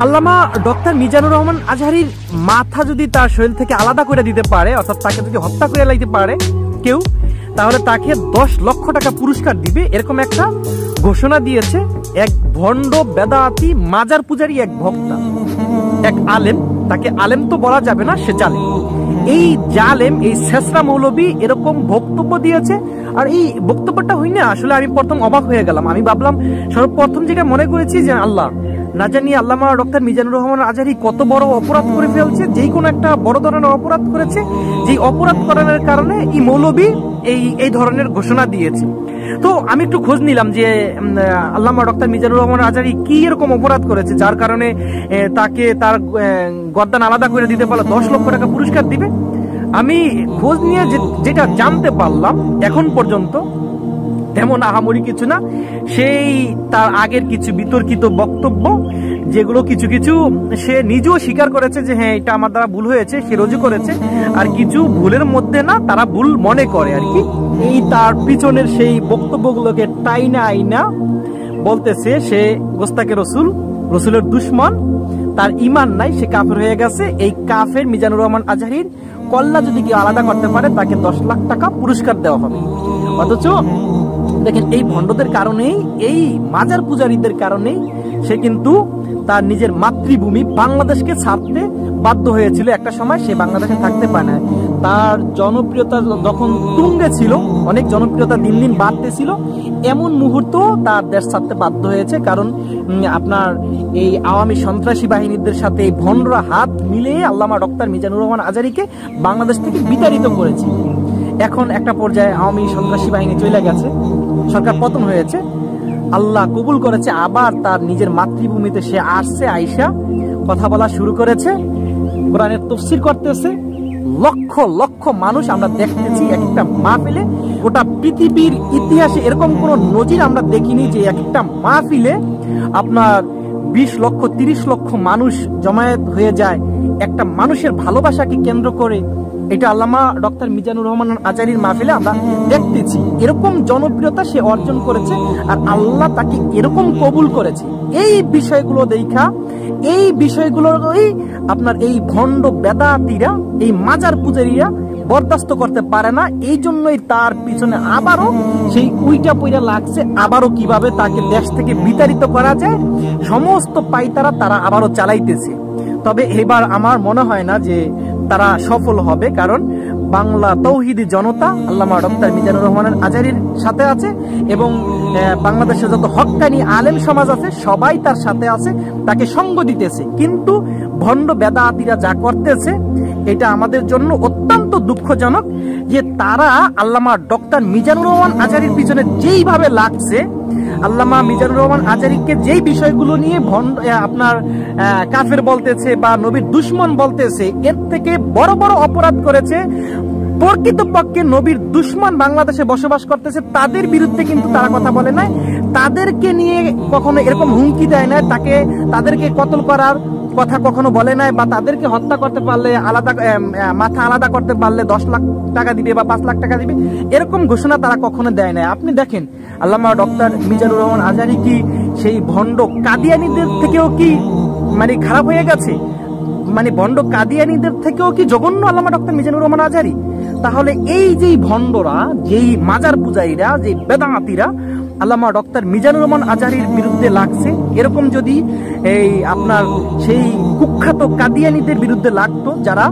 আল্লামা doctor Mizanur Rahman আজহারীর মাথা যদি তার শরীর থেকে আলাদা করে দিতে পারে, অর্থাৎ তাকে যদি হত্যা করে লাইতে পারে কেউ, তাহলে তাকে 10 লক্ষ টাকা পুরস্কার দিবে, এরকম একটা ঘোষণা দিয়েছে এক ভণ্ড বেদাতি মাজার পূজারী এক ভক্তা, এক আলেম। তাকে আলেম তো বলা যাবে না, সে জালেম। এই জালেম, এই শেষরা মৌলবী এরকম বক্তব্য দিয়েছে। আর এই বক্তব্যটা হই না, আসলে আমি প্রথম অবাক হয়ে গেলাম। আমি ভাবলাম, সর্বপ্রথম যেটা মনে করেছি যে আল্লাহ না জানি আল্লামা ডক্টর মিজানুর রহমান আজহারী কত বড় অপরাধ করে ফেলছে, যেই কোনো একটা বড় ধরনের অপরাধ করেছে, যেই অপরাধ করানোর কারণে এই মৌলবী এই ধরনের ঘোষণা দিয়েছে। তো আমি একটু খোঁজ নিলাম যে আল্লামা ডক্টর মিজানুর রহমান আজহারী কি এরকম অপরাধ করেছে যার কারণে তাকে তার গর্দান আলাদা করে দিতে পারলো, 10 লক্ষ টাকা পুরস্কার দিবে। আমি খোঁজ নিয়ে যেটা জানতে পারলাম, এখন পর্যন্ত তেমন আহামরি কিছু না। সেই তার আগের কিছু বিতর্কিত বক্তব্য, যেগুলো কিছু কিছু সে নিজেও স্বীকার করেছে যে হ্যাঁ এটা আমার দ্বারা ভুল হয়েছে, সে রুজু করেছে। আর কিছু ভুলের মধ্যে না, তারা ভুল মনে করে আর কি। এই তার পিছনের সেই বক্তব্যগুলোকে টাইনা আইনা বলতেছে সে গোস্তাকে রসুল, রসুলের দুশ্মন, তার ইমান নাই, সে কাফের হয়ে গেছে। এই কাফের মিজানুর রহমান আজহারীর কল্লা যদি কেউ আলাদা করতে পারে, তাকে 10 লাখ টাকা পুরস্কার দেওয়া হবে। অথচ দেখেন, এই ভণ্ডদের কারণেই, এই মাজার পূজারীদের কারণেই সে কিন্তু তার নিজের মাতৃভূমি বাংলাদেশকে ছাড়তে বাধ্য হয়েছিল। একটা সময় সে বাংলাদেশে থাকতে পারে না। তার জনপ্রিয়তা যখন তুঙ্গে ছিল, অনেক জনপ্রিয়তা দিন দিন বাড়তেছিল, এমন মুহূর্ত তার দেশ ছাড়তে বাধ্য হয়েছে। কারণ আপনার এই আওয়ামী সন্ত্রাসী বাহিনীদের সাথে এই ভণ্ডরা হাত মিলিয়ে আল্লামা ডক্টর মিজানুর রহমান আজহারীকে বাংলাদেশ থেকে বিতাড়িত করেছে। এখন একটা পর্যায়ে আওয়ামী সন্ত্রাসী বাহিনী চলে গেছে, সরকার পতন হয়েছে, আল্লাহ কবুল করেছে, আবার তার নিজের মাতৃভূমিতে সে আসছে, আইসা কথা বলা শুরু করেছে, কোরআনের তাফসীর করতেছে। লক্ষ লক্ষ মানুষ আমরা দেখতেছি এক একটা মাহফিলে। গোটা পৃথিবীর ইতিহাসে এরকম কোনো নজির আমরা দেখিনি যে এক একটা মাহফিলে আপনার 20 লক্ষ 30 লক্ষ মানুষ জমায়েত হয়ে যায় একটা মানুষের ভালোবাসাকে কেন্দ্র করে। এটা আল্লামা ডক্টর মিজানুর রহমান আজহারীর মাহফিলে আমরা দেখতেছি। এরকম জনপ্রিয়তা সে অর্জন করেছে, আর আল্লাহ তাকে এরকম কবুল করেছে। এই বিষয়গুলো দেখা, এই বিষয়গুলোই আপনার এই ভণ্ড বেদাতীরা, এই মাজার পূজারীরা বরদাস্ত করতে পারে না। এই জন্যই তার পিছনে আবারও সেই উইটা পইরা লাগছে, আবারও কিভাবে তাকে দেশ থেকে বিতাড়িত করা যায়, সমস্ত পাইতারা তারা আবারও চালাইতেছে। তবে এবার আমার মনে হয় না যে তারা সফল হবে, কারণ বাংলা তৌহিদি জনতা আল্লামা ডক্টর মিজানুর রহমান আজহারীর সাথে আছে, এবং বাংলাদেশের যত হক্কানি আলেম সমাজ আছে সবাই তার সাথে আছে, তাকে সঙ্গ দিতেছে। কিন্তু ভণ্ড বেদাতীরা যা করতেছে, এটা আমাদের জন্য অত্যন্ত দুঃখজনক যে তারা আল্লামা ডক্টর মিজানুর রহমান আজহারীর পিছনে যেইভাবে লাগছে, আল্লামা মিজানুর রহমান আজহারীকে যেই বিষয়গুলো নিয়ে আপনার কাফের বলতেছে বা নবীর দুশ্মন বলতেছে, এর থেকে বড় বড় অপরাধ করেছে। প্রকৃতপক্ষে নবীর দুশ্মন বাংলাদেশে বসবাস করতেছে, তাদের বিরুদ্ধে কিন্তু তারা কথা বলে নাই, তাদেরকে নিয়ে কখনো এরকম হুমকি দেয় না, তাদেরকে কতল করার কথা কখনো বলে নাই, বা তাদেরকে হত্যা করতে পারলে আলাদা মাথা আলাদা করতে পারলে 10 লাখ টাকা দিবে বা 5 লাখ টাকা দিবে, এরকম ঘোষণা তারা কখনো দেয় নাই। আপনি দেখেন, আল্লামা ডক্টর মিজানুর রহমান আজহারী কি সেই ভণ্ড কাদিয়ানীদের থেকেও কি মানে খারাপ হয়ে গেছে? মানে ভণ্ড কাদিয়ানীদের থেকেও কি জঘন্য আল্লামা ডক্টর মিজানুর রহমান আজহারী? তাহলে এই যে ভণ্ডরা, যেই মাজার পূজারীরা, যে বেদাতীরা আল্লামা ডক্টর মিজানুর রহমান আজহারীর বিরুদ্ধে লাগছে, এরকম যদি এই আপনার সেই কুখ্যাত কাদিয়ানীদের বিরুদ্ধে লাগতো, যারা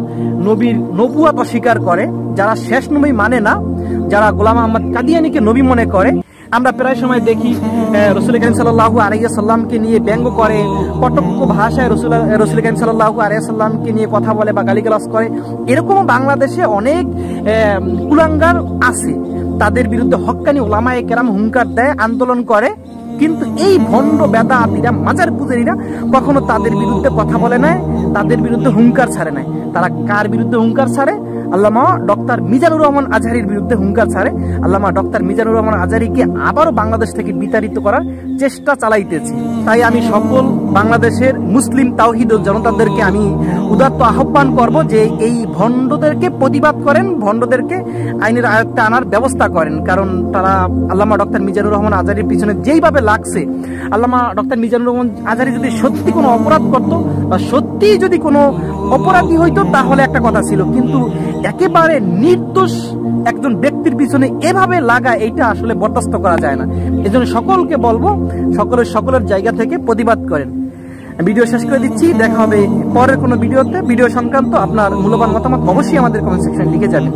নবীর নবুয়াত অস্বীকার করে, যারা শেষ নবী মানে না, যারা গোলাম আহমদ কাদিয়ানীকে নবী মনে করে, আমরা প্রায় সময় দেখি রাসূল করিম সাল্লাল্লাহু আলাইহি ওয়াসাল্লামকে নিয়ে ব্যঙ্গ করে, কটক্ষ ভাষায় রাসূল করিম সাল্লাল্লাহু আলাইহি ওয়াসাল্লামকে নিয়ে কথা বলে বা গালিগালাজ করে। এরকম বাংলাদেশে অনেক কুলাঙ্গার আছে, তাদের বিরুদ্ধে হক্কানি উলামায়ে কেরাম হুঙ্কার দেয়, আন্দোলন করে। কিন্তু এই ভণ্ড বেদাতীরা, মাজার পূজারীরা কখনো তাদের বিরুদ্ধে কথা বলে নাই, তাদের বিরুদ্ধে হুঙ্কার ছাড়ে নাই। তারা কার বিরুদ্ধে হুঙ্কার ছাড়ে? আল্লামা ডক্টর মিজানুর রহমান আজহারীর বিরুদ্ধে হুঙ্কার ছাড়ে। আল্লামা ডক্টর মিজানুর রহমান আজহারীকে আবারও বাংলাদেশ থেকে বিতাড়িত করার চেষ্টা চালাইতেছে। তাই আমি সকল বাংলাদেশের মুসলিম তাওহীদ জনতাদেরকে আমি উদাত্ত আহ্বান করব যে এই ভণ্ডদেরকে প্রতিবাদ করেন, ভণ্ডদেরকে আইনের আয়ত্তে আনার ব্যবস্থা করেন। কারণ তারা আল্লামা ডক্টর মিজানুর রহমান আজহারীর পিছনে যেইভাবে লাগছে, আল্লামা ডক্টর মিজানুর রহমান আজহারী যদি সত্যি কোনো অপরাধ করতো বা সত্যি যদি কোনো অপরাধী হইতো তাহলে একটা কথা ছিল, কিন্তু একেবারে নির্দোষ একজন ব্যক্তির পিছনে এভাবে লাগা, এইটা আসলে বরদাস্ত করা যায় না। এজন্য সকলকে বলবো সকলের জায়গা থেকে প্রতিবাদ করেন। ভিডিও শেষ করে দিচ্ছি, দেখা হবে পরের কোনো ভিডিওতে। ভিডিও সংক্রান্ত আপনার মূল্যবান মতামত অবশ্যই আমাদের কমেন্ট সেকশনে লিখে যাবেন।